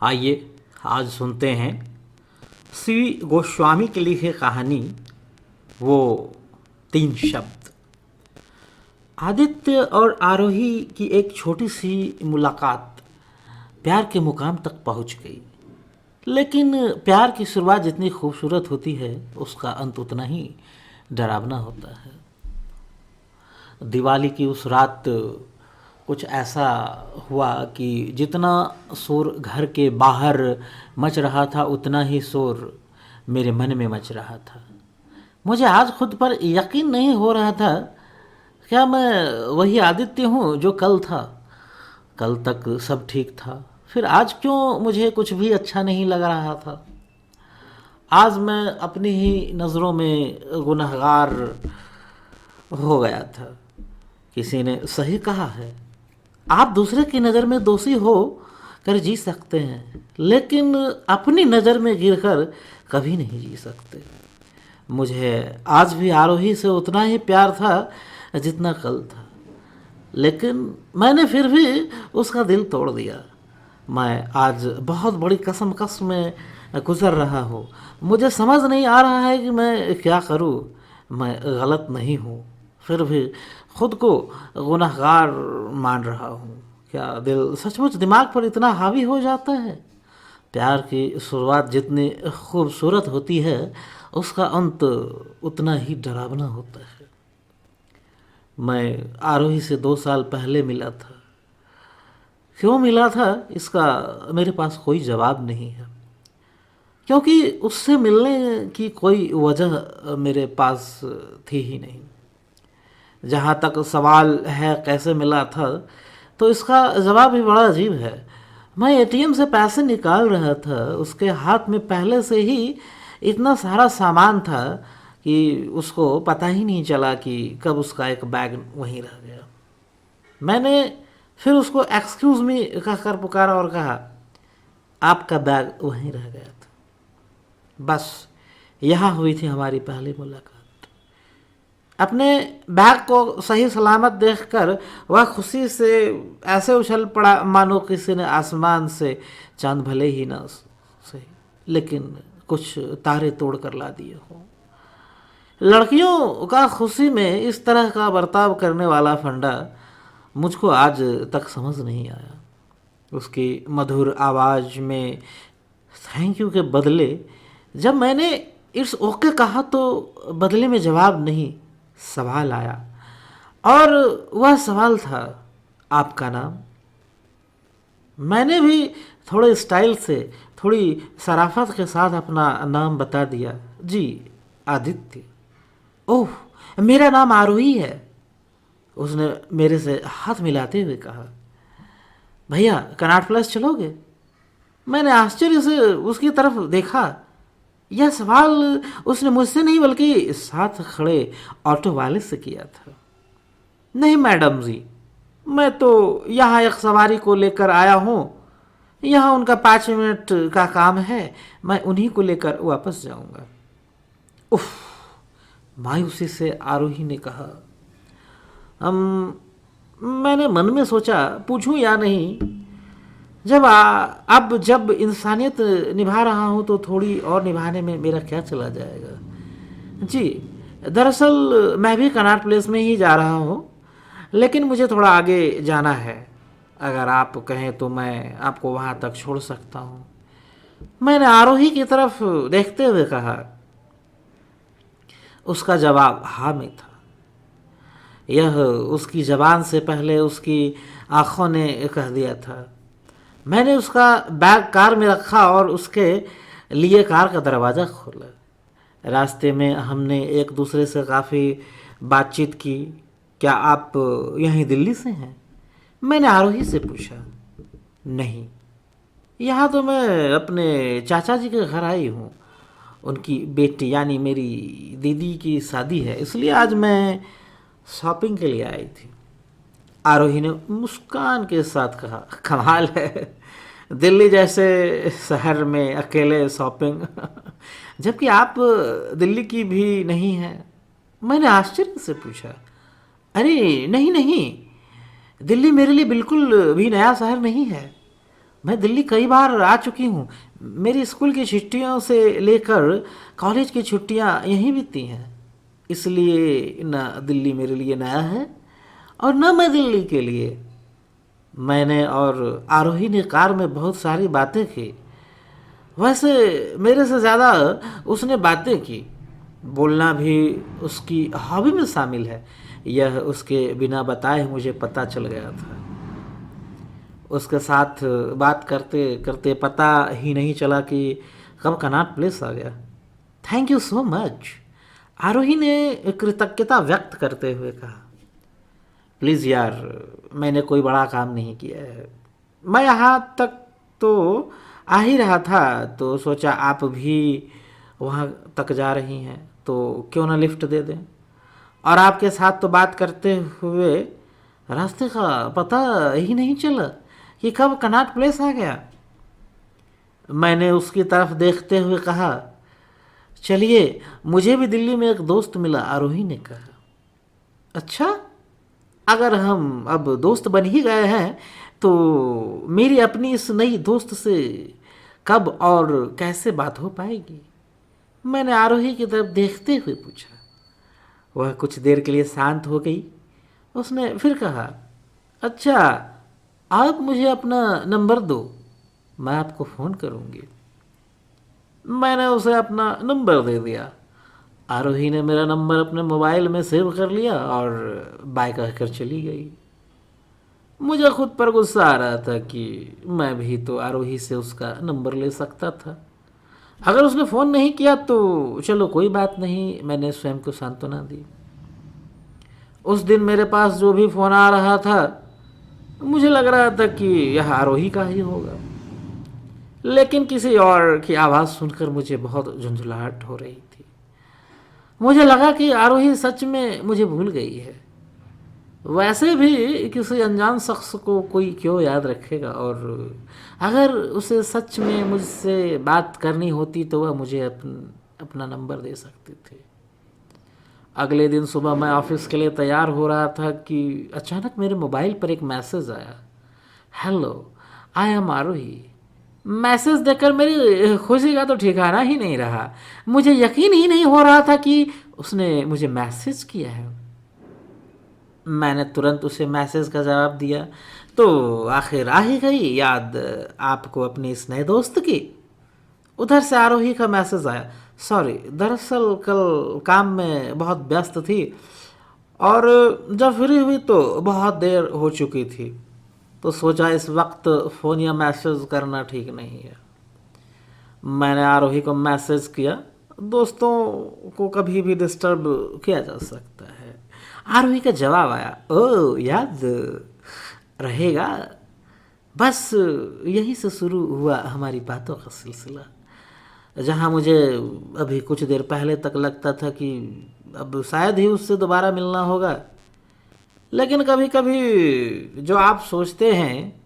आइए आज सुनते हैं श्री गोस्वामी की लिखी कहानी वो तीन शब्द। आदित्य और आरोही की एक छोटी सी मुलाकात प्यार के मुकाम तक पहुंच गई। लेकिन प्यार की शुरुआत जितनी खूबसूरत होती है उसका अंत उतना ही डरावना होता है। दिवाली की उस रात कुछ ऐसा हुआ कि जितना शोर घर के बाहर मच रहा था उतना ही शोर मेरे मन में मच रहा था। मुझे आज खुद पर यकीन नहीं हो रहा था, क्या मैं वही आदित्य हूँ जो कल था? कल तक सब ठीक था, फिर आज क्यों मुझे कुछ भी अच्छा नहीं लग रहा था? आज मैं अपनी ही नज़रों में गुनहगार हो गया था। किसी ने सही कहा है, आप दूसरे की नज़र में दोषी हो कर जी सकते हैं, लेकिन अपनी नज़र में गिरकर कभी नहीं जी सकते। मुझे आज भी आरोही से उतना ही प्यार था जितना कल था, लेकिन मैंने फिर भी उसका दिल तोड़ दिया। मैं आज बहुत बड़ी कसम में गुजर रहा हूँ। मुझे समझ नहीं आ रहा है कि मैं क्या करूँ। मैं गलत नहीं हूँ, फिर भी खुद को गुनहगार मान रहा हूँ। क्या दिल सचमुच दिमाग पर इतना हावी हो जाता है? प्यार की शुरुआत जितनी खूबसूरत होती है उसका अंत उतना ही डरावना होता है। मैं आरोही से 2 साल पहले मिला था। क्यों मिला था इसका मेरे पास कोई जवाब नहीं है, क्योंकि उससे मिलने की कोई वजह मेरे पास थी ही नहीं। जहाँ तक सवाल है कैसे मिला था, तो इसका जवाब भी बड़ा अजीब है। मैं एटीएम से पैसे निकाल रहा था, उसके हाथ में पहले से ही इतना सारा सामान था कि उसको पता ही नहीं चला कि कब उसका एक बैग वहीं रह गया। मैंने फिर उसको एक्सक्यूज़ मी कहकर पुकारा और कहा, आपका बैग वहीं रह गया था। बस यहाँ हुई थी हमारी पहली मुलाकात। अपने बैग को सही सलामत देखकर वह खुशी से ऐसे उछल पड़ा मानो किसी ने आसमान से चांद भले ही ना सही, लेकिन कुछ तारे तोड़ कर ला दिए हो। लड़कियों का खुशी में इस तरह का बर्ताव करने वाला फंडा मुझको आज तक समझ नहीं आया। उसकी मधुर आवाज़ में थैंक यू के बदले जब मैंने इट्स ओके कहा तो बदले में जवाब नहीं, सवाल आया। और वह सवाल था, आपका नाम? मैंने भी थोड़े स्टाइल से, थोड़ी शराफत के साथ अपना नाम बता दिया, जी आदित्य। ओह, मेरा नाम आरोही है, उसने मेरे से हाथ मिलाते हुए कहा। भैया कनॉट प्लस चलोगे? मैंने आश्चर्य से उसकी तरफ देखा। यह सवाल उसने मुझसे नहीं बल्कि साथ खड़े ऑटो वाले से किया था। नहीं मैडम जी, मैं तो यहाँ एक सवारी को लेकर आया हूँ। यहाँ उनका 5 मिनट का काम है, मैं उन्हीं को लेकर वापस जाऊँगा। उफ, मायूसी से आरोही ने कहा। मैंने मन में सोचा पूछूं या नहीं। अब जब इंसानियत निभा रहा हूँ तो थोड़ी और निभाने में मेरा क्या चला जाएगा। जी दरअसल मैं भी कनॉट प्लेस में ही जा रहा हूँ, लेकिन मुझे थोड़ा आगे जाना है। अगर आप कहें तो मैं आपको वहाँ तक छोड़ सकता हूँ। मैंने आरोही की तरफ देखते हुए कहा। उसका जवाब हाँ में था। यह उसकी ज़बान से पहले उसकी आँखों ने कह दिया था। मैंने उसका बैग कार में रखा और उसके लिए कार का दरवाज़ा खोला। रास्ते में हमने एक दूसरे से काफ़ी बातचीत की। क्या आप यहीं दिल्ली से हैं? मैंने आरोही से पूछा। नहीं, यहाँ तो मैं अपने चाचा जी के घर आई हूँ। उनकी बेटी यानी मेरी दीदी की शादी है, इसलिए आज मैं शॉपिंग के लिए आई थी। आरोही ने मुस्कान के साथ कहा। कमाल है, दिल्ली जैसे शहर में अकेले शॉपिंग जबकि आप दिल्ली की भी नहीं हैं। मैंने आश्चर्य से पूछा। अरे नहीं नहीं, दिल्ली मेरे लिए बिल्कुल भी नया शहर नहीं है। मैं दिल्ली कई बार आ चुकी हूँ। मेरी स्कूल की छुट्टियों से लेकर कॉलेज की छुट्टियाँ यहीं बीती हैं। इसलिए न दिल्ली मेरे लिए नया है और न मैं दिल्ली के लिए। मैंने और आरोही ने कार में बहुत सारी बातें की। वैसे मेरे से ज़्यादा उसने बातें की। बोलना भी उसकी हॉबी में शामिल है। यह उसके बिना बताए मुझे पता चल गया था। उसके साथ बात करते करते पता ही नहीं चला कि कब कनॉट प्लेस आ गया। थैंक यू सो मच, आरोही ने कृतज्ञता व्यक्त करते हुए कहा। प्लीज़ यार, मैंने कोई बड़ा काम नहीं किया है। मैं यहाँ तक तो आ ही रहा था तो सोचा आप भी वहाँ तक जा रही हैं तो क्यों ना लिफ्ट दे दें। और आपके साथ तो बात करते हुए रास्ते का पता ही नहीं चला कि कब कनॉट प्लेस आ गया। मैंने उसकी तरफ देखते हुए कहा, चलिए मुझे भी दिल्ली में एक दोस्त मिला, आरोही ने कहा। अच्छा, अगर हम अब दोस्त बन ही गए हैं तो मेरी अपनी इस नई दोस्त से कब और कैसे बात हो पाएगी? मैंने आरोही की तरफ देखते हुए पूछा। वह कुछ देर के लिए शांत हो गई। उसने फिर कहा, अच्छा, आप मुझे अपना नंबर दो, मैं आपको फ़ोन करूँगी। मैंने उसे अपना नंबर दे दिया। आरोही ने मेरा नंबर अपने मोबाइल में सेव कर लिया और बाय कहकर चली गई। मुझे खुद पर गुस्सा आ रहा था कि मैं भी तो आरोही से उसका नंबर ले सकता था। अगर उसने फ़ोन नहीं किया तो चलो कोई बात नहीं, मैंने स्वयं को सांत्वना दी। उस दिन मेरे पास जो भी फ़ोन आ रहा था मुझे लग रहा था कि यह आरोही का ही होगा, लेकिन किसी और की आवाज़ सुनकर मुझे बहुत झुंझलाहट हो रही थी। मुझे लगा कि आरोही सच में मुझे भूल गई है। वैसे भी किसी अनजान शख्स को कोई क्यों याद रखेगा, और अगर उसे सच में मुझसे बात करनी होती तो वह मुझे अपना नंबर दे सकती थी। अगले दिन सुबह मैं ऑफिस के लिए तैयार हो रहा था कि अचानक मेरे मोबाइल पर एक मैसेज आया। Hello, I am Aarohi. Message देखकर मेरी खुशी का तो ठिकाना ही नहीं रहा। मुझे यकीन ही नहीं हो रहा था कि उसने मुझे मैसेज किया है। मैंने तुरंत उसे मैसेज का जवाब दिया। तो आखिर आ ही गई याद आपको अपने इस नए दोस्त की। उधर से आरोही का मैसेज आया, सॉरी, दरअसल कल काम में बहुत व्यस्त थी और जब फ्री हुई तो बहुत देर हो चुकी थी, तो सोचा इस वक्त फ़ोन या मैसेज करना ठीक नहीं है। मैंने आरोही को मैसेज किया। दोस्तों को कभी भी डिस्टर्ब किया जा सकता है। आरोही का जवाब आया, ओह याद रहेगा। बस यहीं से शुरू हुआ हमारी बातों का सिलसिला। जहाँ मुझे अभी कुछ देर पहले तक लगता था कि अब शायद ही उससे दोबारा मिलना होगा, लेकिन कभी कभी जो आप सोचते हैं